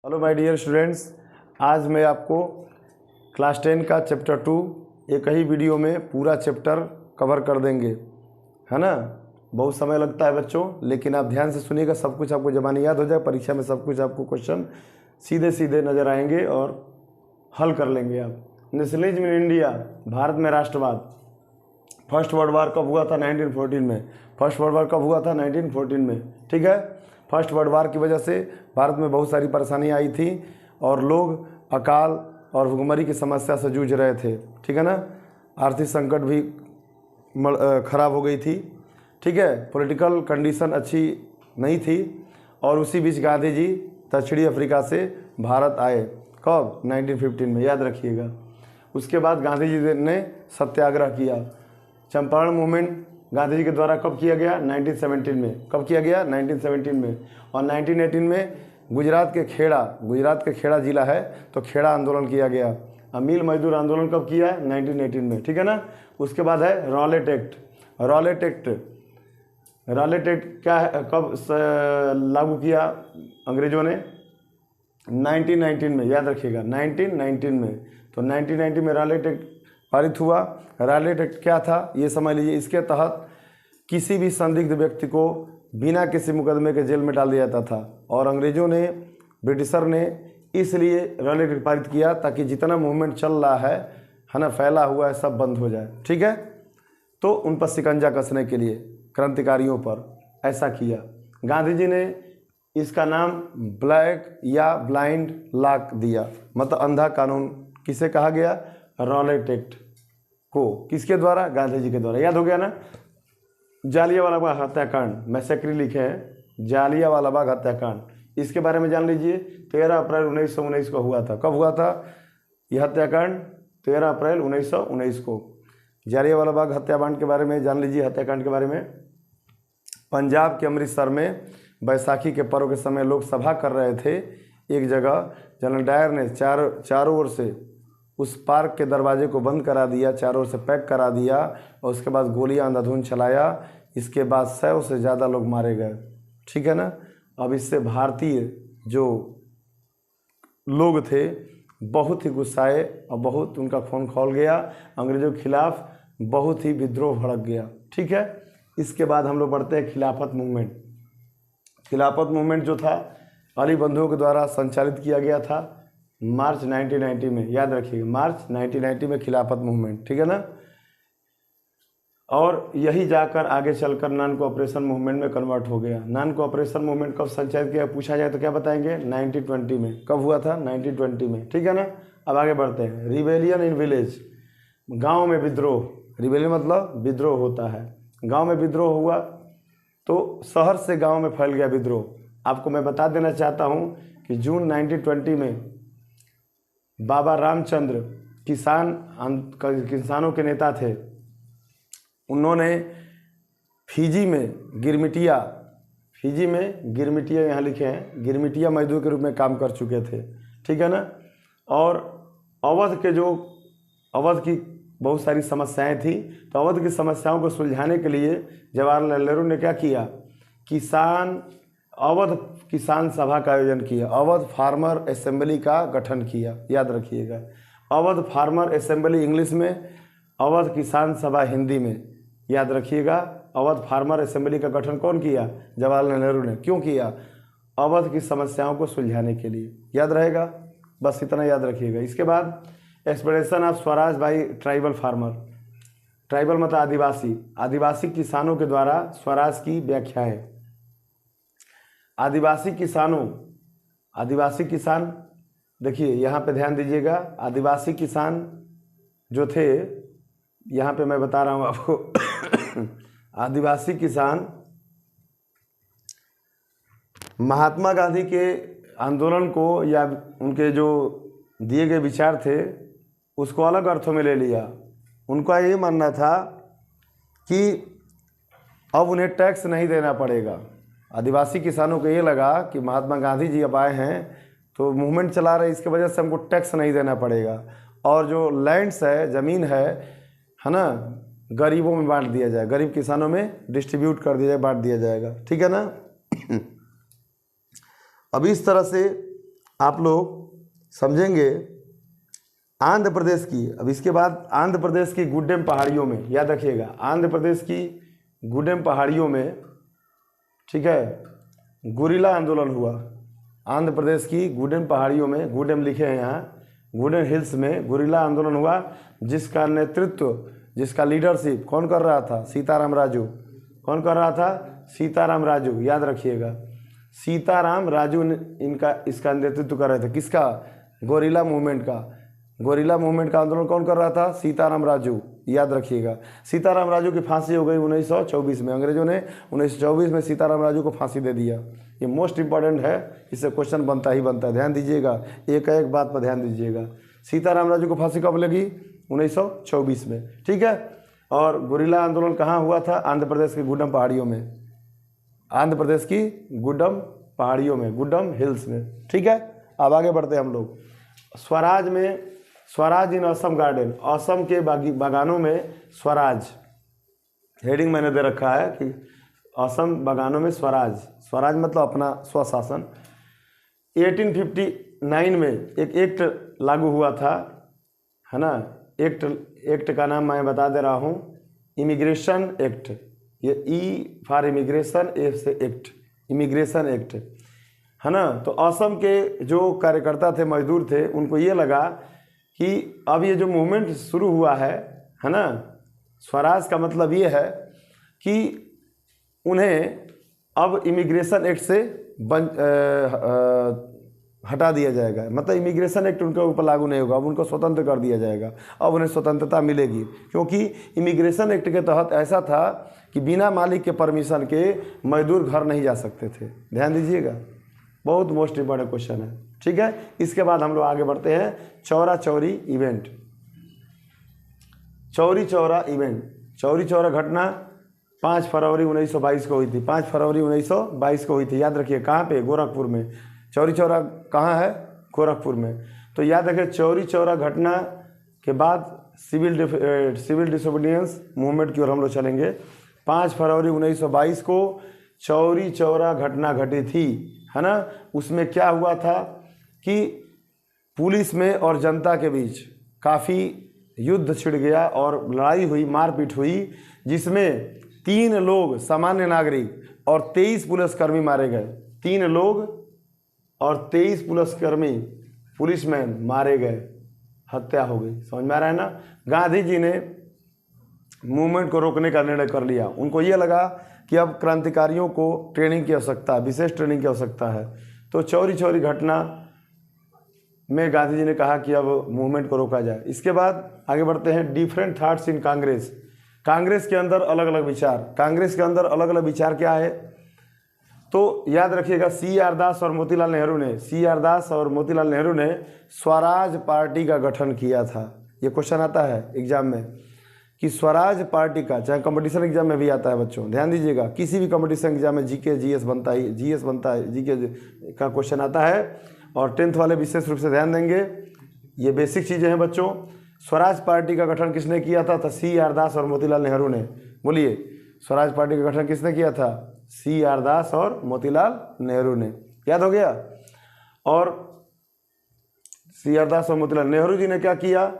Hello my dear students, आज मैं आपको क्लास 10 का चैप्टर 2 एक ही वीडियो में पूरा चैप्टर कवर कर देंगे, है ना। बहुत समय लगता है बच्चों, लेकिन आप ध्यान से सुनिएगा, सब कुछ आपको ज़बानी याद हो जाए। परीक्षा में सब कुछ आपको क्वेश्चन सीधे सीधे नज़र आएंगे और हल कर लेंगे आप। नेशनलिज्म इन इंडिया, भारत में राष्ट्रवाद। फर्स्ट वर्ल्ड वार कब हुआ था? 1914 में। फर्स्ट वर्ल्ड वार कब हुआ था? 1914 में, ठीक है। फर्स्ट वर्ल्ड वार की वजह से भारत में बहुत सारी परेशानियाँ आई थी और लोग अकाल और भुखमरी की समस्या से जूझ रहे थे, ठीक है ना। आर्थिक संकट भी खराब हो गई थी, ठीक है। पॉलिटिकल कंडीशन अच्छी नहीं थी और उसी बीच गांधी जी दक्षिणी अफ्रीका से भारत आए। कब? 1915 में, याद रखिएगा। उसके बाद गांधी जी ने सत्याग्रह किया। चंपारण मूवमेंट गांधी जी के द्वारा कब किया गया? 1917 में। कब किया गया? 1917 में। और 1918 में गुजरात के खेड़ा जिला है तो खेड़ा आंदोलन किया गया। अमील मजदूर आंदोलन कब किया है? 1918 में, ठीक है ना। उसके बाद है रॉलेट एक्ट। रॉलेट एक्ट क्या है, कब लागू किया अंग्रेजों ने? 1919 में, याद रखिएगा, 1919 में। तो 1919 में रॉलेट एक्ट पारित हुआ। रॉलेट एक्ट क्या था ये समझ लीजिए। इसके तहत किसी भी संदिग्ध व्यक्ति को बिना किसी मुकदमे के जेल में डाल दिया जाता था और अंग्रेजों ने, ब्रिटिशर ने इसलिए रॉलेट एक्ट पारित किया ताकि जितना मूवमेंट चल रहा है ना, फैला हुआ है, सब बंद हो जाए, ठीक है। तो उन पर शिकंजा कसने के लिए क्रांतिकारियों पर ऐसा किया। गांधी जी ने इसका नाम ब्लैक या ब्लाइंड लॉ दिया, मतलब अंधा कानून। किसे कहा गया? रॉलेट एक्ट को। किसके द्वारा? गांधी जी के द्वारा। याद हो गया ना। जालियांवाला बाग हत्याकांड, मैसेक्री लिखे हैं, जालियांवाला बाग हत्याकांड। इसके बारे में जान लीजिए। 13 अप्रैल 1919 को हुआ था। कब हुआ था यह हत्याकांड? 13 अप्रैल 1919 को। जालियांवाला बाग हत्याकांड के बारे में जान लीजिए। हत्याकांड के बारे में, पंजाब के अमृतसर में बैसाखी के पर्व के समय लोग सभा कर रहे थे एक जगह। जनरल डायर ने चारों ओर से उस पार्क के दरवाजे को बंद करा दिया, चारों ओर से पैक करा दिया और उसके बाद गोलियां अंधाधुंध चलाया। इसके बाद 100 से ज़्यादा लोग मारे गए, ठीक है ना। अब इससे भारतीय जो लोग थे बहुत ही गुस्साए और बहुत उनका खून खौल गया। अंग्रेज़ों के खिलाफ बहुत ही विद्रोह भड़क गया, ठीक है। इसके बाद हम लोग बढ़ते हैं खिलाफत मूवमेंट। खिलाफत मूवमेंट जो था अली बंधुओं के द्वारा संचालित किया गया था मार्च 1990 में, याद रखिएगा, मार्च 1990 में खिलाफत मूवमेंट, ठीक है ना। और यही जाकर आगे चलकर नॉन कोऑपरेशन मूवमेंट में कन्वर्ट हो गया। नॉन कोऑपरेशन मूवमेंट कब संचालित किया पूछा जाए तो क्या बताएंगे? 1920 में। कब हुआ था? 1920 में, ठीक है ना। अब आगे बढ़ते हैं। रिबेलियन इन विलेज, गाँव में विद्रोह। रिबेलियन मतलब विद्रोह होता है। गाँव में विद्रोह हुआ तो शहर से गाँव में फैल गया विद्रोह। आपको मैं बता देना चाहता हूँ कि जून 1920 में बाबा रामचंद्र किसानों के नेता थे। उन्होंने फिजी में गिरमिटिया यहाँ लिखे हैं, गिरमिटिया मजदूर के रूप में काम कर चुके थे, ठीक है ना। और अवध की बहुत सारी समस्याएं थी, तो अवध की समस्याओं को सुलझाने के लिए जवाहरलाल नेहरू ने क्या किया? अवध किसान सभा का आयोजन किया। अवध फार्मर असेंबली का गठन किया, याद रखिएगा। अवध फार्मर असेंबली इंग्लिश में, अवध किसान सभा हिंदी में, याद रखिएगा। अवध फार्मर असेंबली का गठन कौन किया? जवाहरलाल नेहरू ने। क्यों किया? अवध की समस्याओं को सुलझाने के लिए, याद रहेगा। बस इतना याद रखिएगा। इसके बाद expression of Swaraj by tribal farmer. Tribal मतलब आदिवासी किसानों के द्वारा स्वराज की व्याख्याएं। आदिवासी किसान देखिए, यहाँ पे ध्यान दीजिएगा। आदिवासी किसान जो थे, यहाँ पे मैं बता रहा हूँ आपको आदिवासी किसान महात्मा गांधी के आंदोलन को या उनके जो दिए गए विचार थे उसको अलग अर्थों में ले लिया। उनका ये मानना था कि अब उन्हें टैक्स नहीं देना पड़ेगा। आदिवासी किसानों को ये लगा कि महात्मा गांधी जी अब आए हैं तो मूवमेंट चला रहे, इसके वजह से हमको टैक्स नहीं देना पड़ेगा और जो लैंड्स है, ज़मीन है ना, गरीबों में बांट दिया जाए, गरीब किसानों में डिस्ट्रीब्यूट कर दिया जाए, बांट दिया जाएगा, ठीक है ना। अब इस तरह से आप लोग समझेंगे आंध्र प्रदेश की। अब इसके बाद आंध्र प्रदेश की गुड्डेम पहाड़ियों में, याद रखिएगा, आंध्र प्रदेश की गुड्डेम पहाड़ियों में, ठीक है, गुरिल्ला आंदोलन हुआ। आंध्र प्रदेश की गुड्डेम पहाड़ियों में, गुड्डेम लिखे हैं यहाँ, गुड्डेम हिल्स में गुरिल्ला आंदोलन हुआ, जिसका नेतृत्व, जिसका लीडरशिप कौन कर रहा था? सीताराम राजू। कौन कर रहा था? सीताराम राजू, याद रखिएगा, सीताराम राजू इसका नेतृत्व कर रहे थे। किसका? गोरिल्ला मूवमेंट का। गोरिल्ला मूवमेंट का आंदोलन कौन कर रहा था? सीताराम राजू, याद रखिएगा। सीताराम राजू की फांसी हो गई 1924 में। अंग्रेजों ने 1924 में सीताराम राजू को फांसी दे दिया। ये मोस्ट इंपॉर्टेंट है, इससे क्वेश्चन बनता ही बनता है, ध्यान दीजिएगा, एक बात पर ध्यान दीजिएगा। सीताराम राजू को फांसी कब लगी? 1924 में, ठीक है। और गुरिल्ला आंदोलन कहाँ हुआ था? आंध्र प्रदेश की गुड्डम पहाड़ियों में, आंध्र प्रदेश की गुड्डम पहाड़ियों में, गुड्डम हिल्स में, ठीक है। अब आगे बढ़ते हैं हम लोग। स्वराज में, स्वराज इन असम गार्डन, असम के बागानों में स्वराज, हेडिंग मैंने दे रखा है कि असम बागानों में स्वराज। स्वराज मतलब अपना स्वशासन। 1859 में एक एक्ट लागू हुआ था, है ना। एक्ट का नाम मैं बता दे रहा हूँ, इमिग्रेशन एक्ट। ये ई फॉर इमिग्रेशन, ए से एक्ट, इमिग्रेशन एक्ट, है ना। तो असम के जो कार्यकर्ता थे, मजदूर थे, उनको ये लगा कि अब ये जो मूवमेंट शुरू हुआ है ना, स्वराज का मतलब ये है कि उन्हें अब इमिग्रेशन एक्ट से हटा दिया जाएगा। मतलब इमिग्रेशन एक्ट उनके ऊपर लागू नहीं होगा, अब उनको स्वतंत्र कर दिया जाएगा, अब उन्हें स्वतंत्रता मिलेगी। क्योंकि इमिग्रेशन एक्ट के तहत ऐसा था कि बिना मालिक के परमिशन के मजदूर घर नहीं जा सकते थे। ध्यान दीजिएगा, बहुत मोस्ट इंपॉर्टेंट क्वेश्चन है, ठीक है। इसके बाद हम लोग आगे बढ़ते हैं। चौरा चौरी इवेंट, चौरी चौरा इवेंट, चौरी चौरा घटना 5 फरवरी 1922 को हुई थी। 5 फरवरी 1922 को हुई थी, याद रखिए। कहाँ पे? गोरखपुर में। चौरी चौरा कहाँ है? गोरखपुर में। तो याद रखिए, चौरी चौरा घटना के बाद सिविल डिसोबीडियंस मूवमेंट की ओर हम लोग चलेंगे। 5 फरवरी 1922 को चौरी चौरा घटना घटी थी, है ना। उसमें क्या हुआ था कि पुलिस में और जनता के बीच काफ़ी युद्ध छिड़ गया और लड़ाई हुई, मारपीट हुई, जिसमें 3 लोग सामान्य नागरिक और 23 पुलिसकर्मी मारे गए। 3 लोग और 23 पुलिसकर्मी, पुलिसमैन मारे गए, हत्या हो गई। समझ में आ रहा है ना। गांधी जी ने मूवमेंट को रोकने का निर्णय कर लिया। उनको ये लगा कि अब क्रांतिकारियों को ट्रेनिंग की आवश्यकता है, विशेष ट्रेनिंग की आवश्यकता है। तो चौरी चौरी घटना में गांधी जी ने कहा कि अब मूवमेंट को रोका जाए। इसके बाद आगे बढ़ते हैं। Different thoughts in Congress, Congress के अंदर अलग अलग विचार। कांग्रेस के अंदर अलग अलग विचार क्या है? तो याद रखिएगा, CR दास और मोतीलाल नेहरू ने, CR दास और मोतीलाल नेहरू ने स्वराज पार्टी का गठन किया था। ये क्वेश्चन आता है एग्जाम में कि स्वराज पार्टी का, चाहे कंपटीशन एग्जाम में भी आता है बच्चों, ध्यान दीजिएगा। किसी भी कंपटीशन एग्जाम में जीके जीएस बनता है, जीके का क्वेश्चन आता है। और 10th वाले विशेष रूप से ध्यान देंगे, ये बेसिक चीज़ें हैं बच्चों। स्वराज पार्टी का गठन किसने किया था? CR दास और मोतीलाल नेहरू ने। बोलिए, स्वराज पार्टी का गठन किसने किया था? CR दास और मोतीलाल नेहरू ने। याद हो गया। और CR दास और मोतीलाल नेहरू जी ने क्या किया?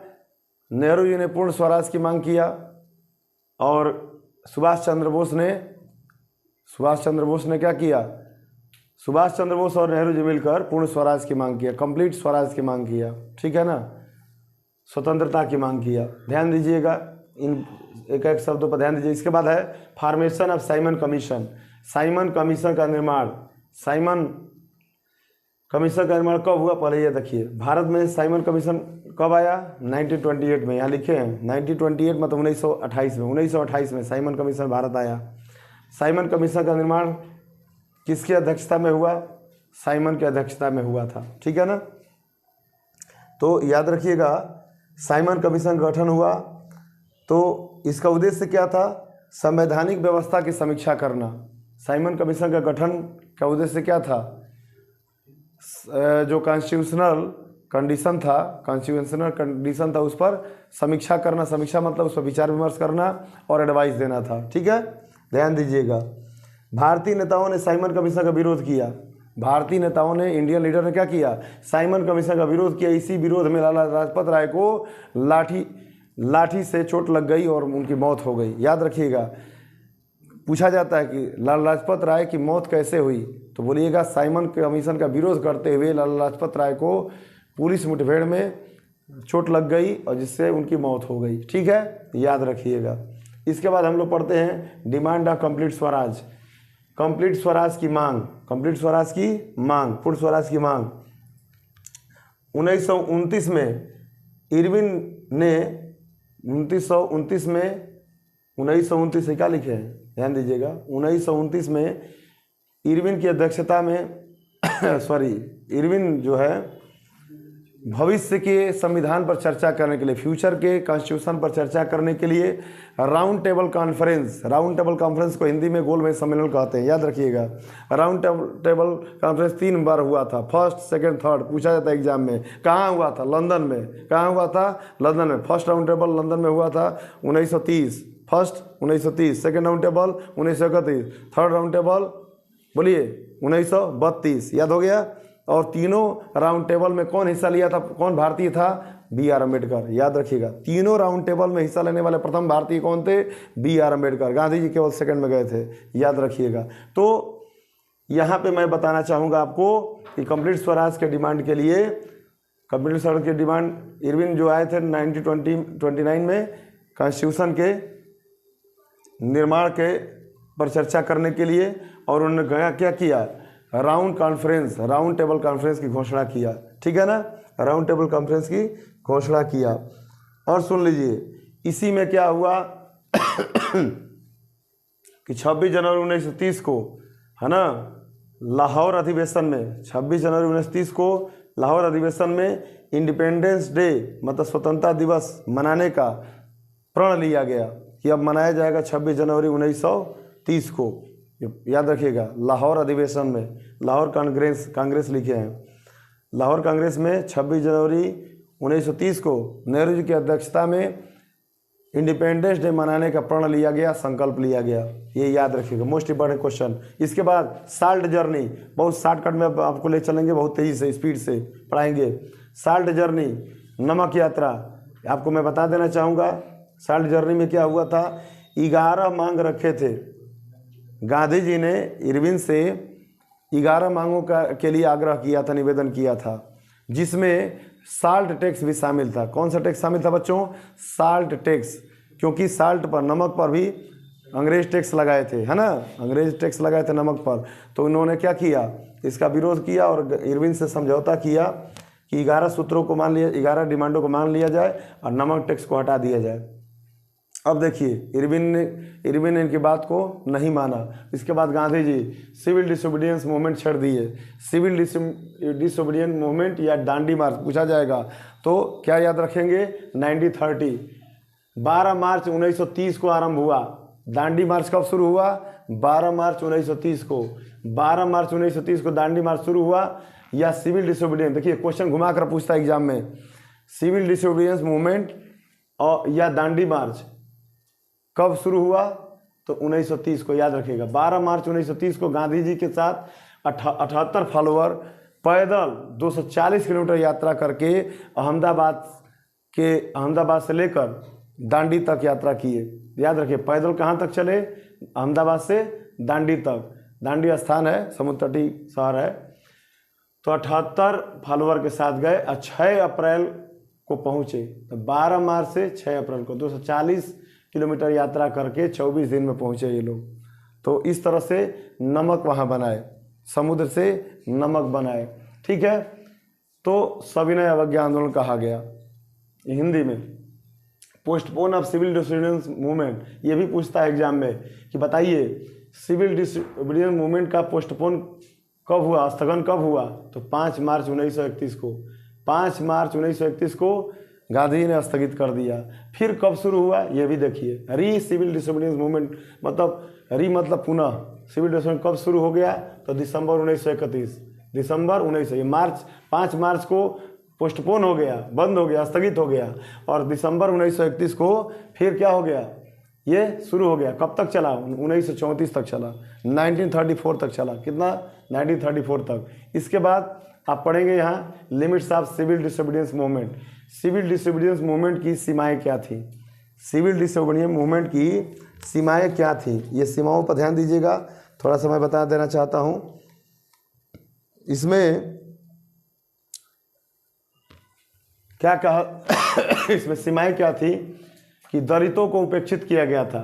नेहरू जी ने पूर्ण स्वराज की मांग किया। और सुभाष चंद्र बोस ने क्या किया? सुभाष चंद्र बोस और नेहरू जी मिलकर पूर्ण स्वराज की मांग किया, कंप्लीट स्वराज की मांग किया, ठीक है ना, स्वतंत्रता की मांग किया। ध्यान दीजिएगा, इन एक एक शब्दों पर ध्यान दीजिए। इसके बाद है formation of Simon commission. Simon commission का निर्माण, साइमन कमीशन का निर्माण कब हुआ? पहले ये देखिए, भारत में साइमन कमीशन कब आया? 1928 में। यहाँ लिखे हैं 1928 मतलब 1928 में। 1928 में साइमन कमीशन भारत आया। साइमन कमीशन का निर्माण किसकी अध्यक्षता में हुआ? साइमन की अध्यक्षता में हुआ था, ठीक है ना। तो याद रखिएगा, साइमन कमीशन गठन हुआ तो इसका उद्देश्य क्या था? संवैधानिक व्यवस्था की समीक्षा करना। साइमन कमीशन का गठन का उद्देश्य क्या था? जो कॉन्स्टिट्यूशनल कंडीशन था उस पर समीक्षा करना। समीक्षा मतलब उस पर विचार विमर्श करना और एडवाइस देना था, ठीक है। ध्यान दीजिएगा, भारतीय नेताओं ने साइमन कमीशन का विरोध किया। भारतीय नेताओं ने, इंडियन लीडर ने क्या किया, साइमन कमीशन का विरोध किया। इसी विरोध में लाला लाजपत राय को लाठी से चोट लग गई और उनकी मौत हो गई। याद रखिएगा, पूछा जाता है कि लाला लाजपत राय की मौत कैसे हुई, तो बोलिएगा साइमन कमीशन का विरोध करते हुए लाला लाजपत राय को पुलिस मुठभेड़ में चोट लग गई और जिससे उनकी मौत हो गई। ठीक है, याद रखिएगा। इसके बाद हम लोग पढ़ते हैं demand of complete Swaraj. Complete Swaraj की मांग, कंप्लीट स्वराज की मांग, पूर्ण स्वराज की मांग। 1929 में इरविन ने 1929 में 1929 से क्या लिखे हैं, ध्यान दीजिएगा। 1929 में इरविन की अध्यक्षता में इरविन जो है भविष्य के संविधान पर चर्चा करने के लिए, फ्यूचर के कॉन्स्टिट्यूशन पर चर्चा करने के लिए राउंड टेबल कॉन्फ्रेंस को हिंदी में गोलमेज सम्मेलन कहते हैं। याद रखिएगा, राउंड टेबल कॉन्फ्रेंस 3 बार हुआ था, फर्स्ट, सेकंड, थर्ड। पूछा जाता है एग्जाम में, कहाँ हुआ था, लंदन में। कहाँ हुआ था, लंदन में। फर्स्ट राउंड टेबल लंदन में हुआ था 1930, first 1930, second round table 1931, third round table बोलिए 1932। याद हो गया। और तीनों राउंड टेबल में कौन हिस्सा लिया था, कौन भारतीय था, B.R. अम्बेडकर। याद रखिएगा, तीनों राउंड टेबल में हिस्सा लेने वाले प्रथम भारतीय कौन थे, B.R. अम्बेडकर। गांधी जी केवल सेकंड में गए थे। याद रखिएगा। तो यहाँ पे मैं बताना चाहूँगा आपको कि कंप्लीट स्वराज के डिमांड के लिए, कंप्लीट स्वराज के डिमांड इरविन जो आए थे 1929 में कॉन्स्टिट्यूशन के निर्माण के पर चर्चा करने के लिए, और उन्होंने क्या किया, राउंड टेबल कॉन्फ्रेंस की घोषणा किया। ठीक है ना, राउंड टेबल कॉन्फ्रेंस की घोषणा किया। और सुन लीजिए, इसी में क्या हुआ कि 26 जनवरी 1930 को, है ना, लाहौर अधिवेशन में, 26 जनवरी 1930 को लाहौर अधिवेशन में इंडिपेंडेंस डे मतलब स्वतंत्रता दिवस मनाने का प्रण लिया गया कि अब मनाया जाएगा 26 जनवरी 1930 को। याद रखिएगा, लाहौर अधिवेशन में, लाहौर कांग्रेस लिखे हैं। लाहौर कांग्रेस में 26 जनवरी 1930 को नेहरू जी की अध्यक्षता में इंडिपेंडेंस डे मनाने का प्रण लिया गया, संकल्प लिया गया। ये याद रखिएगा, मोस्ट इंपॉर्टेंट क्वेश्चन। इसके बाद साल्ट जर्नी, बहुत शॉर्टकट में आपको ले चलेंगे, बहुत तेज़ी से स्पीड से पढ़ाएंगे। साल्ट जर्नी, नमक यात्रा, आपको मैं बता देना चाहूँगा साल्ट जर्नी में क्या हुआ था। 11 मांग रखे थे गांधी जी ने, इरविन से 11 मांगों के लिए आग्रह किया था, निवेदन किया था, जिसमें साल्ट टैक्स भी शामिल था। कौन सा टैक्स शामिल था बच्चों, साल्ट टैक्स, क्योंकि साल्ट पर, नमक पर भी अंग्रेज टैक्स लगाए थे, है ना, अंग्रेज टैक्स लगाए थे नमक पर। तो उन्होंने क्या किया, इसका विरोध किया और इरविन से समझौता किया कि 11 सूत्रों को मान लिया, 11 डिमांडों को मान लिया जाए और नमक टैक्स को हटा दिया जाए। अब देखिए, इरविन ने इनकी बात को नहीं माना। इसके बाद Gandhi ji civil disobedience movement छेड़ दिए। सिविल डिसोबीडियंस मूवमेंट या डांडी मार्च पूछा जाएगा तो क्या याद रखेंगे, 1930। 12 मार्च 1930 को आरंभ हुआ। दांडी मार्च कब शुरू हुआ, 12 मार्च 1930 को। 12 मार्च 1930 को दांडी मार्च शुरू हुआ या सिविल डिसोबीडियंस। देखिए क्वेश्चन घुमा कर पूछता है एग्जाम में, सिविल डिसोबीडियंस मूवमेंट और या दांडी मार्च कब शुरू हुआ, तो 1930 को। याद रखिएगा, 12 मार्च 1930 को गांधी जी के साथ 78 फॉलोअर पैदल 240 किलोमीटर यात्रा करके अहमदाबाद से लेकर दांडी तक यात्रा किए। याद रखिए, पैदल कहाँ तक चले, अहमदाबाद से दांडी तक। दांडी स्थान है, समुद्र तटीय शहर है। तो 78 फॉलोअर के साथ गए और 6 अप्रैल को पहुँचे। तो 12 मार्च से 6 अप्रैल को 240 किलोमीटर यात्रा करके 24 दिन में पहुँचे ये लोग। तो इस तरह से नमक वहाँ बनाए, समुद्र से नमक बनाए। ठीक है, तो सविनय अवज्ञा आंदोलन कहा गया हिंदी में। Postpone of civil disobedience movement, ये भी पूछता है एग्जाम में कि बताइए सिविल डिसोबीडियंस मूवमेंट का पोस्टपोन कब हुआ, स्थगन कब हुआ, तो 5 मार्च 1931 को। 5 मार्च 1931 को गांधी जी ने स्थगित कर दिया। फिर कब शुरू हुआ ये भी देखिए, री सिविल डिसोबीडियंस मूवमेंट, मतलब री मतलब पुनः, सिविल डिसोबीडियंस कब शुरू हो गया, तो दिसंबर 1931, दिसंबर 1900। मार्च 5 मार्च को पोस्टपोन हो गया, बंद हो गया, स्थगित हो गया, और दिसंबर 1931 को फिर क्या हो गया, ये शुरू हो गया। कब तक चला, 1934 तक चला, 1934 तक चला। कितना, 1934 तक। इसके बाद आप पढ़ेंगे यहाँ limits of civil disobedience movement. Civil disobedience movement की सीमाएं क्या थी, सिविल डिसोबीडियंस मूवमेंट की सीमाएं क्या थी, ये सीमाओं पर ध्यान दीजिएगा। थोड़ा सा मैं बता देना चाहता हूँ। इसमें क्या कहा इसमें सीमाएं क्या थी कि दलितों को उपेक्षित किया गया था।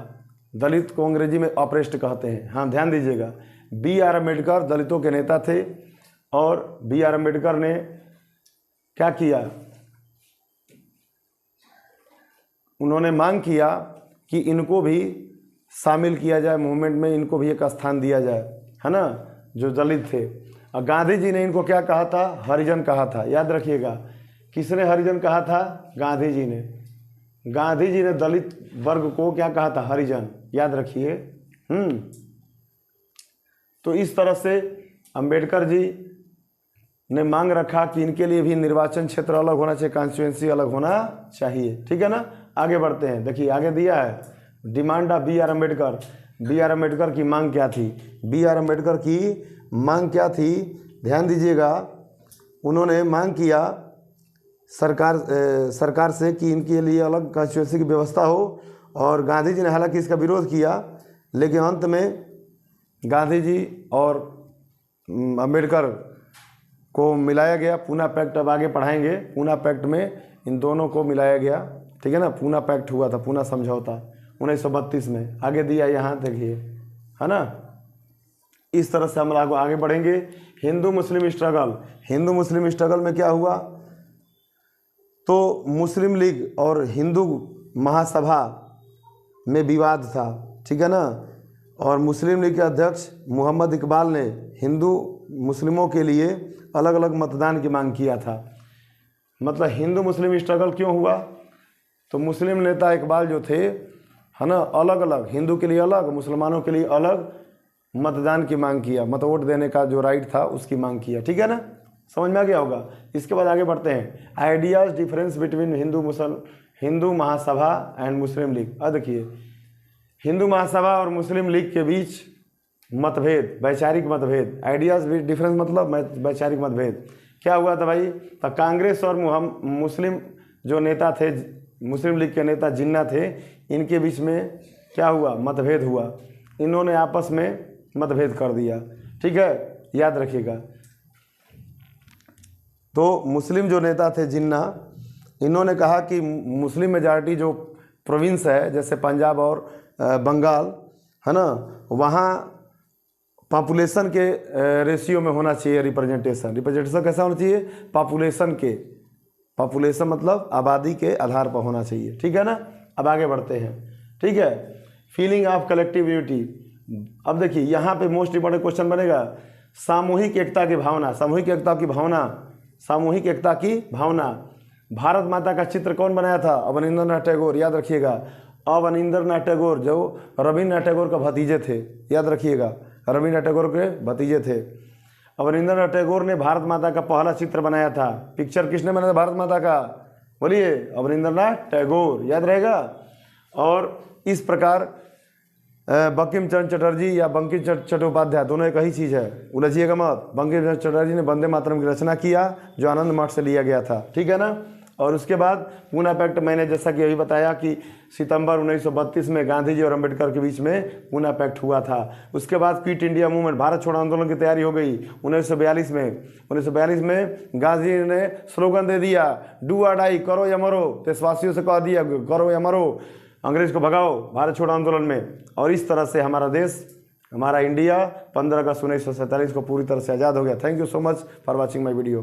दलित को अंग्रेजी में ऑप्रेस्ड कहते हैं। हाँ, ध्यान दीजिएगा। B.R. अम्बेडकर दलितों के नेता थे और B.R. अम्बेडकर ने क्या किया, उन्होंने मांग किया कि इनको भी शामिल किया जाए मूवमेंट में, इनको भी एक स्थान दिया जाए, है ना, जो दलित थे। और गांधी जी ने इनको क्या कहा था, हरिजन कहा था। याद रखिएगा, किसने हरिजन कहा था, गांधी जी ने। गांधी जी ने दलित वर्ग को क्या कहा था, हरिजन। याद रखिए। तो इस तरह से अंबेडकर जी ने मांग रखा कि इनके लिए भी निर्वाचन क्षेत्र अलग होना चाहिए, कॉन्स्टिट्यूएंसी अलग होना चाहिए। ठीक है ना, आगे बढ़ते हैं। देखिए आगे दिया है demand of B.R. Ambedkar. B.R. Ambedkar की मांग क्या थी, B.R. अम्बेडकर की मांग क्या थी, ध्यान दीजिएगा। उन्होंने मांग किया सरकार से कि इनके लिए अलग कॉन्स्टिट्यूएंसी की व्यवस्था हो, और गांधी जी ने हालांकि इसका विरोध किया, लेकिन अंत में गांधी जी और अम्बेडकर को मिलाया गया। पूना पैक्ट, अब आगे पढ़ाएंगे। पूना पैक्ट में इन दोनों को मिलाया गया। ठीक है ना, पूना पैक्ट हुआ था, पूना समझौता 1932 में। आगे दिया यहाँ देखिए, है ना। इस तरह से हम लोग आगे बढ़ेंगे। हिंदू मुस्लिम स्ट्रगल। हिंदू मुस्लिम स्ट्रगल में क्या हुआ, तो मुस्लिम लीग और हिंदू महासभा में विवाद था। ठीक है ना, और मुस्लिम लीग के अध्यक्ष मोहम्मद इकबाल ने हिंदू मुस्लिमों के लिए अलग अलग मतदान की मांग किया था। मतलब हिंदू मुस्लिम स्ट्रगल क्यों हुआ, तो मुस्लिम नेता इकबाल जो थे, है ना, अलग अलग, हिंदू के लिए अलग, मुसलमानों के लिए अलग मतदान की मांग किया। मतलब वोट देने का जो राइट था उसकी मांग किया। ठीक है ना, समझ में आ गया होगा। इसके बाद आगे बढ़ते हैं। Ideas difference between Hindu Mahasabha and Muslim league. अब देखिए, हिंदू महासभा और मुस्लिम लीग के बीच मतभेद, वैचारिक मतभेद। आइडियाज़ डिफरेंस मतलब वैचारिक मतभेद। क्या हुआ था भाई, तो कांग्रेस और मुस्लिम जो नेता थे, मुस्लिम लीग के नेता जिन्ना थे, इनके बीच में क्या हुआ, मतभेद हुआ। इन्होंने आपस में मतभेद कर दिया। ठीक है, याद रखिएगा। तो मुस्लिम जो नेता थे जिन्ना, इन्होंने कहा कि मुस्लिम मेजॉरिटी जो प्रोविंस है, जैसे पंजाब और बंगाल, है ना, वहाँ पॉपुलेशन के रेशियो में होना चाहिए रिप्रेजेंटेशन कैसा होना चाहिए, पॉपुलेशन मतलब आबादी के आधार पर होना चाहिए। ठीक है ना, अब आगे बढ़ते हैं। ठीक है, फीलिंग ऑफ कलेक्टिव यूनिटी। अब देखिए यहाँ पे मोस्ट इंपॉर्टेंट क्वेश्चन बनेगा, सामूहिक एकता की भावना। सामूहिक एकता की भावना, सामूहिक एकता की भावना। भारत माता का चित्र कौन बनाया था, अवनींद्रनाथ टैगोर। याद रखिएगा, अवनींद्रनाथ टैगोर जो रविन्द्रनाथ टैगोर का भतीजे थे। याद रखिएगा, रविन्द्रनाथ टैगोर के भतीजे थे। अवनींद्रनाथ टैगोर ने भारत माता का पहला चित्र बनाया था। पिक्चर किसने बनाया था भारत माता का, बोलिए, अवनींद्रनाथ टैगोर। याद रहेगा। और इस प्रकार बंकिम चंद्र चटर्जी या बंकिम चट्टोपाध्याय, दोनों एक ही चीज़ है, उलझिएगा मत। बंकिम चंद्र चटर्जी ने वंदे मातरम की रचना किया, जो आनंद मठ से लिया गया था। ठीक है ना। और उसके बाद पूना पैक्ट, मैंने जैसा कि अभी बताया कि सितंबर 1932 में गांधी जी और अम्बेडकर के बीच में पूना पैक्ट हुआ था। उसके बाद क्विट इंडिया मूवमेंट, भारत छोड़ो आंदोलन की तैयारी हो गई 1942 में गांधी जी ने स्लोगन दे दिया, डू और डाई, करो या मरो। देशवासियों से कह दिया, करो या मरो, अंग्रेज को भगाओ भारत छोड़ो आंदोलन में। और इस तरह से हमारा देश, हमारा इंडिया 15 अगस्त 1947 को पूरी तरह से आज़ाद हो गया। Thank you so much for watching my video.